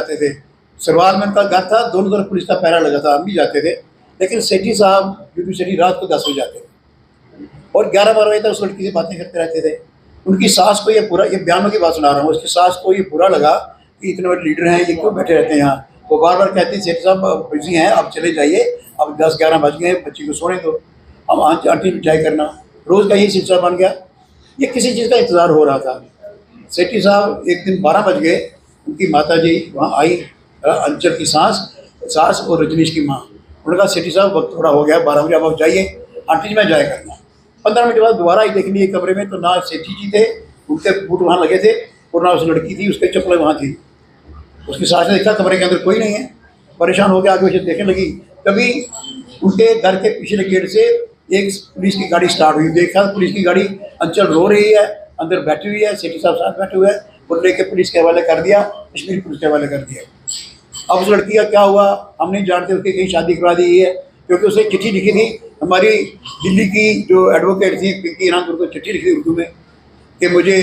जाते थे। सरवाल में उनका घर था, दोनों तरफ पुलिस का पहरा लगा था, हम भी जाते थे। लेकिन सेठी साहब यूपी सेठी रात को 10 बजे जाते थे और 11-12 बजे तक उस लड़की से बातें करते रहते थे। उनकी सास को ये बुरा, ये बयानों की बात सुना रहा हूँ, उसकी सास को ये बुरा लगा कि इतने बड़े लीडर हैं, ये क्यों बैठे रहते हैं यहाँ। वो बार बार कहती सेठ साहब बिजी हैं, आप चले जाइए, अब 10-11 बज गए, बच्ची को सोने दो, अब आंटी चाय करना। रोज़ का यही सिलसिला बन गया। ये किसी चीज़ का इंतज़ार हो रहा था। सेठी साहब एक दिन 12 बज गए, उनकी माता जी वहाँ आई, अंचल की सास और रजनीश की माँ। उन्होंने कहा सेठी साहब वक्त थोड़ा हो गया, 12 बजे आप जाइए, आंटी जी मैं जाया करना। 15 मिनट बाद दोबारा आई देख लिए कमरे में, तो ना सेठी जी थे, उनके बूट वहाँ लगे थे, और ना उस लड़की थी, उसके चप्पलें वहाँ थी। उसकी सास ने देखा कमरे के अंदर कोई नहीं है, परेशान हो गया, आगे पीछे देखने लगी। तभी उनके घर के पिछले गेट से एक पुलिस की गाड़ी स्टार्ट हुई। देखा पुलिस की गाड़ी, अंचल रो रही है, अंदर बैठी हुई है, सेठी साहब साथ बैठे हुए हैं, और लेके पुलिस के हवाले कर दिया, कश्मीर पुलिस के हवाले कर दिया। अब उस लड़की का क्या हुआ हम नहीं जानते, उसकी कहीं शादी करवा दी है, क्योंकि उसने चिट्ठी लिखी थी, हमारी दिल्ली की जो एडवोकेट थी पिंकी ईरान, को चिट्ठी लिखी थी उर्दू में कि मुझे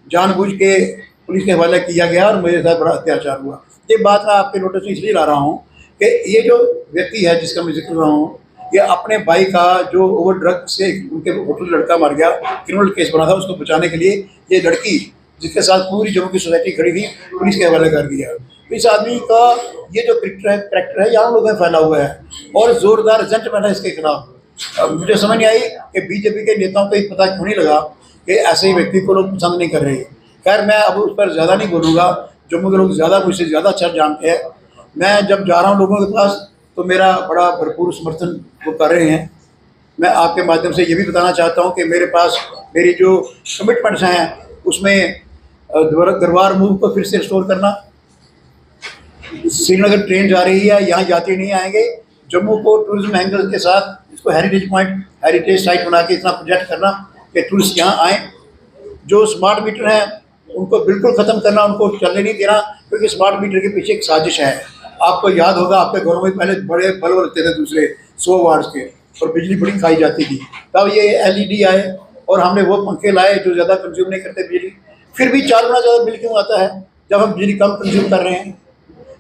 जानबूझ के पुलिस के हवाले किया गया और मेरे साथ बड़ा अत्याचार हुआ। ये बात मैं आपके नोटिस में इसलिए ला रहा हूँ कि ये जो व्यक्ति है जिसका मैं जिक्र कर रहा हूँ, ये अपने भाई का जो ओवर ड्रग से उनके होटल लड़का मर गया, क्रिमिनल केस बना था, उसको बचाने के लिए ये लड़की जिसके साथ पूरी जम्मू की सोसाइटी खड़ी थी, पुलिस के हवाले कर दिया। तो इस आदमी का ये जो करैक्टर है यहाँ लोगों में फैला हुआ है और ज़ोरदार रिजल्ट है इसके खिलाफ। मुझे समझ नहीं आई कि बीजेपी के नेताओं को ये पता क्यों नहीं लगा कि ऐसे ही व्यक्ति को लोग पसंद नहीं कर रहे। खैर मैं अब उस पर ज़्यादा नहीं बोलूँगा, जम्मू के लोग ज़्यादा मुझसे ज़्यादा अच्छा जानते हैं। मैं जब जा रहा हूँ लोगों के पास तो मेरा बड़ा भरपूर समर्थन वो कर रहे हैं। मैं आपके माध्यम से ये भी बताना चाहता हूँ कि मेरे पास मेरी जो कमिटमेंट्स हैं उसमें दरबार मूव को फिर से रिस्टोर करना, श्रीनगर ट्रेन जा रही है, यहाँ यात्री नहीं आएंगे, जम्मू को टूरिज्म एंगल के साथ इसको हेरिटेज पॉइंट, हेरिटेज साइट बना के इतना प्रोजेक्ट करना कि टूरिस्ट यहाँ आएँ। जो स्मार्ट मीटर हैं उनको बिल्कुल ख़त्म करना, उनको चलने नहीं देना, क्योंकि स्मार्ट मीटर के पीछे एक साजिश है। आपको याद होगा आपके घरों में पहले बड़े बल्ब लगते थे दूसरे 100 वाट्स के और बिजली बड़ी खाई जाती थी, तब ये LED आए और हमने वो पंखे लाए जो ज़्यादा कंज्यूम नहीं करते बिजली। फिर भी 4 गुना ज़्यादा बिल क्यों आता है जब हम बिजली कम कंज्यूम कर रहे हैं।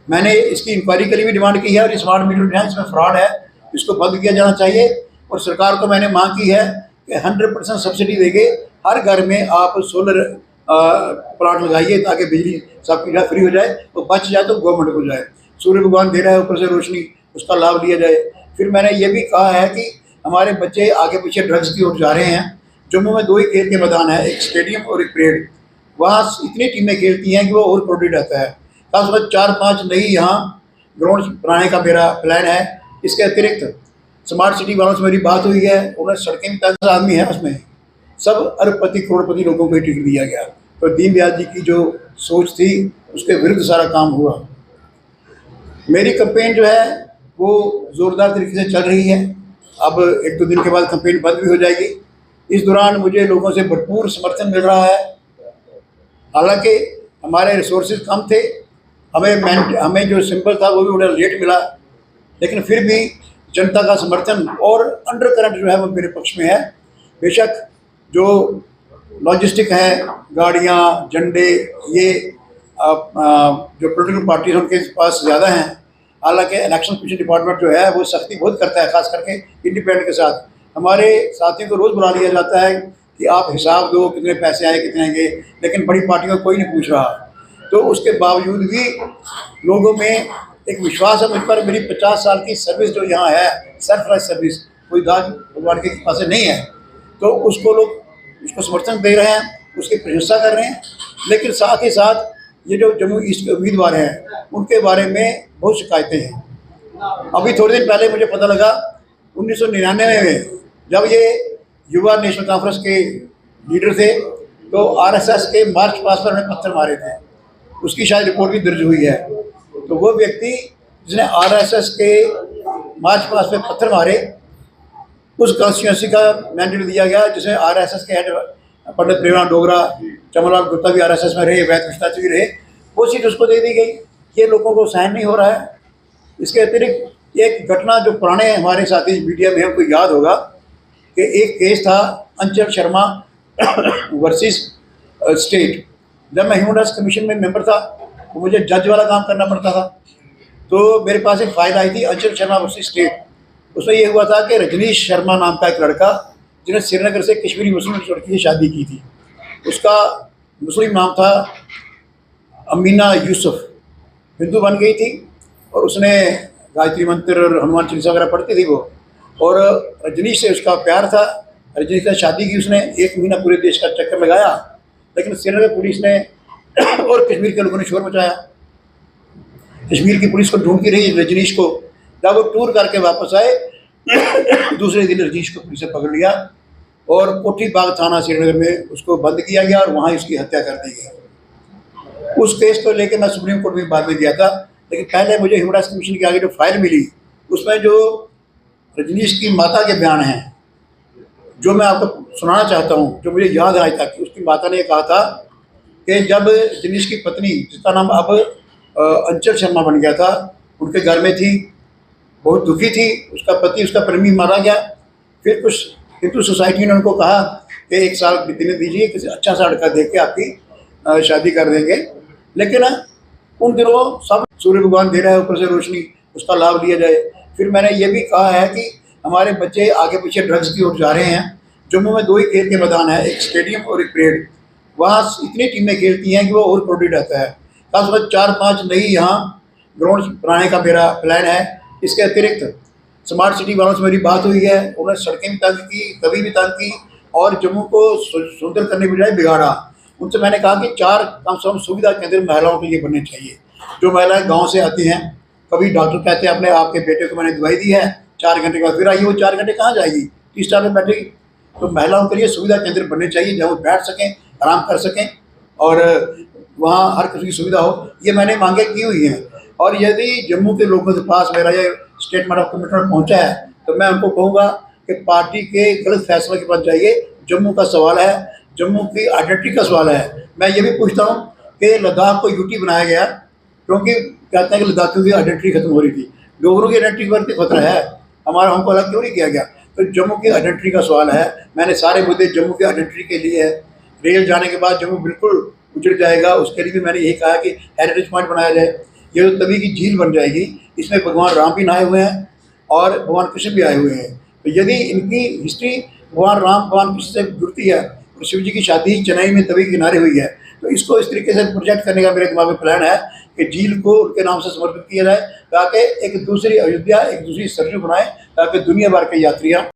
मैंने इसकी इंक्वायरी के लिए भी डिमांड की है और स्मार्ट मीटर जो है इसमें फ्रॉड है, इसको बंद किया जाना चाहिए। और सरकार को मैंने मांग की है कि 100% सब्सिडी देके हर घर में आप सोलर प्लांट लगाइए ताकि बिजली सबकी फ्री हो जाए, तो बच जाए तो गवर्नमेंट को जाए। सूर्य भगवान दे रहा है ऊपर से रोशनी, उसका लाभ लिया जाए। फिर मैंने ये भी कहा है कि हमारे बच्चे आगे पीछे ड्रग्स की ओर जा रहे हैं। जम्मू में 2 ही खेल के मैदान है, एक स्टेडियम और एक परेड। वहाँ इतनी टीमें खेलती हैं कि वो और क्राउडेड रहता है। खास बात 4-5 नई यहाँ ग्राउंड बनाने का मेरा प्लान है। इसके अतिरिक्त स्मार्ट सिटी वालों से मेरी बात हुई है, उन्हें सड़कें भी 10 आदमी है उसमें, सब अरबपति करोड़पति लोगों को टिकट दिया गया। तो दीनदयाल जी की जो सोच थी उसके विरुद्ध सारा काम हुआ। मेरी कैंपेन जो है वो ज़ोरदार तरीके से चल रही है। अब 1-2 दिन के बाद कैंपेन बंद भी हो जाएगी। इस दौरान मुझे लोगों से भरपूर समर्थन मिल रहा है। हालांकि हमारे रिसोर्सेज कम थे, हमें जो सिंबल था वो भी उन्हें लेट मिला, लेकिन फिर भी जनता का समर्थन और अंडर करंट जो है वो मेरे पक्ष में है। बेशक जो लॉजिस्टिक है, गाड़ियाँ, झंडे, ये जो पोलिटिकल पार्टी उनके पास ज़्यादा हैं। हालांकि इलेक्शन कमीशन डिपार्टमेंट जो है वो सख्ती बहुत करता है, खास करके इंडिपेंडेंट के साथ। हमारे साथियों को रोज़ बुला लिया जाता है कि आप हिसाब दो, कितने पैसे आए, कितने आएंगे, लेकिन बड़ी पार्टियों को कोई नहीं पूछ रहा। तो उसके बावजूद भी लोगों में एक विश्वास है मुझ पर। मेरी 50 साल की सर्विस जो यहाँ है, सरफराज सर्विस, कोई दाग भगवान के पास नहीं है, तो उसको लोग उसको समर्थन दे रहे हैं, उसकी प्रशंसा कर रहे हैं। लेकिन साथ ही साथ ये जो जम्मू ईस्ट के उम्मीदवार हैं उनके बारे में बहुत शिकायतें हैं। अभी थोड़े दिन पहले मुझे पता लगा 1999 में जब ये युवा नेशनल कॉन्फ्रेंस के लीडर थे तो RSS के मार्च पास्ट पर उन्हें पत्थर मारे थे, उसकी शायद रिपोर्ट भी दर्ज हुई है। तो वो व्यक्ति जिसने RSS के मार्च पास्ट पर पत्थर मारे, उस कॉन्स्टिट्यूंसी का मैंडेट दिया गया जिसमें RSS के हेड पंडित प्रेमानंद डोगरा, चमनलाल गुप्ता भी RSS में रहे, वैद कृष्णा भी रहे, वो सीट उसको दे दी गई। ये लोगों को सहन नहीं हो रहा है। इसके अतिरिक्त एक घटना जो पुराने हमारे साथी मीडिया में हमको याद होगा कि एक केस था अंचल शर्मा वर्सेस स्टेट। जब मैं ह्यूमन राइट्स कमीशन में मेंबर था वो मुझे जज वाला काम करना पड़ता था। तो मेरे पास एक फाइल आई थी अंचल शर्मा वर्सेस स्टेट। उसमें ये हुआ था कि रजनीश शर्मा नाम का एक लड़का, जिन्हें श्रीनगर से कश्मीरी मुस्लिम लड़की से शादी की थी, उसका मुस्लिम नाम था अमीना यूसुफ, हिंदू बन गई थी और उसने गायत्री मंत्र और हनुमान चालीसा वगैरह पढ़ती थी वो। और रजनीश से उसका प्यार था, रजनीश से शादी की उसने, 1 महीना पूरे देश का चक्कर लगाया, लेकिन श्रीनगर पुलिस ने और कश्मीर के लोगों ने शोर मचाया। कश्मीर की पुलिस को ढूंढती रही रजनीश को। जब वो टूर करके वापस आए दूसरे दिन रजनीश को पुलिस ने पकड़ लिया और कोठी बाग थाना श्रीनगर में उसको बंद किया गया और वहाँ उसकी हत्या कर दी गई। उस केस को लेकर मैं सुप्रीम कोर्ट में बाद में गया था, लेकिन पहले मुझे ह्यूमन राइट्स कमीशन के आगे जो फाइल मिली उसमें जो रजनीश की माता के बयान हैं जो मैं आपको सुनाना चाहता हूँ, जो मुझे याद है आज तक। उसकी माता ने कहा था कि जब रजनीश की पत्नी, जिसका नाम अब अंचल शर्मा बन गया था, उनके घर में थी, बहुत दुखी थी, उसका पति, उसका प्रेमी मारा गया। फिर कुछ हिंदू सोसाइटी ने उनको कहा कि 1 साल बीतने दीजिए, किसी अच्छा सा लड़का देख के आपकी शादी कर देंगे। लेकिन उन दिनों सब सूर्य भगवान दे रहा है ऊपर से रोशनी, उसका लाभ लिया जाए। फिर मैंने ये भी कहा है कि हमारे बच्चे आगे पीछे ड्रग्स की ओर जा रहे हैं। जम्मू में 2 ही खेल के मैदान है, एक स्टेडियम और एक परेड। वहाँ इतनी टीमें खेलती हैं कि वो और क्राउडेड रहता है। खास बात 4-5 नई यहाँ ग्राउंड बनाने का मेरा प्लान है। इसके अतिरिक्त स्मार्ट सिटी वालों से मेरी बात हुई है, उन्होंने सड़कें भी तंग की, कभी भी तंग की और जम्मू को सुंदर करने के बजाय बिगाड़ा। उनसे मैंने कहा कि 4 कम से कम सुविधा केंद्र महिलाओं के लिए बनने चाहिए। जो महिलाएं गांव से आती हैं, कभी डॉक्टर कहते हैं अपने आपके बेटे को मैंने दवाई दी है, 4 घंटे के बाद फिर आइए, वो 4 घंटे कहाँ जाएगी, 30 स्टार में बैठेगी। तो महिलाओं के लिए सुविधा केंद्र बनने चाहिए जहाँ वो बैठ सकें, आराम कर सकें और वहाँ हर किसी की सुविधा हो। ये मैंने मांगे की हुई हैं। और यदि जम्मू के लोगों के पास मेरा ये स्टेटमेंट ऑफ कमिटमेंट पहुँचा है तो मैं उनको कहूँगा कि पार्टी के गलत फैसलों के पास जाइए। जम्मू का सवाल है, जम्मू की आइडेंटिटी का सवाल है। मैं ये भी पूछता हूँ कि लद्दाख को यूटी बनाया गया क्योंकि कहते हैं कि लद्दाखियों की आइडेंटिटी खत्म हो रही थी। डोगरों की आइडेंटिटी पर भी खतरा है, हमारा हमको अलग क्यों नहीं किया गया। तो जम्मू की आइडेंटिटी का सवाल है। मैंने सारे मुद्दे जम्मू की आइडेंटिटी के लिए है। रेल जाने के बाद जम्मू बिल्कुल उजड़ जाएगा, उसके लिए भी मैंने यही कहा कि हेरिटेज पॉइंट बनाया जाए। ये तो तभी की झील बन जाएगी, इसमें भगवान राम भी नहाए हुए हैं और भगवान कृष्ण भी आए हुए हैं। तो यदि इनकी हिस्ट्री भगवान राम भगवान कृष्ण से जुड़ती है और शिव जी की शादी चेन्नई में तभी किनारे हुई है, तो इसको इस तरीके से प्रोजेक्ट करने का मेरे दिमाग में प्लान है कि झील को उनके नाम से समर्पित किया जाए ताकि एक दूसरी अयोध्या, एक दूसरी सरयू बनाए ताकि दुनिया भर के यात्रियाँ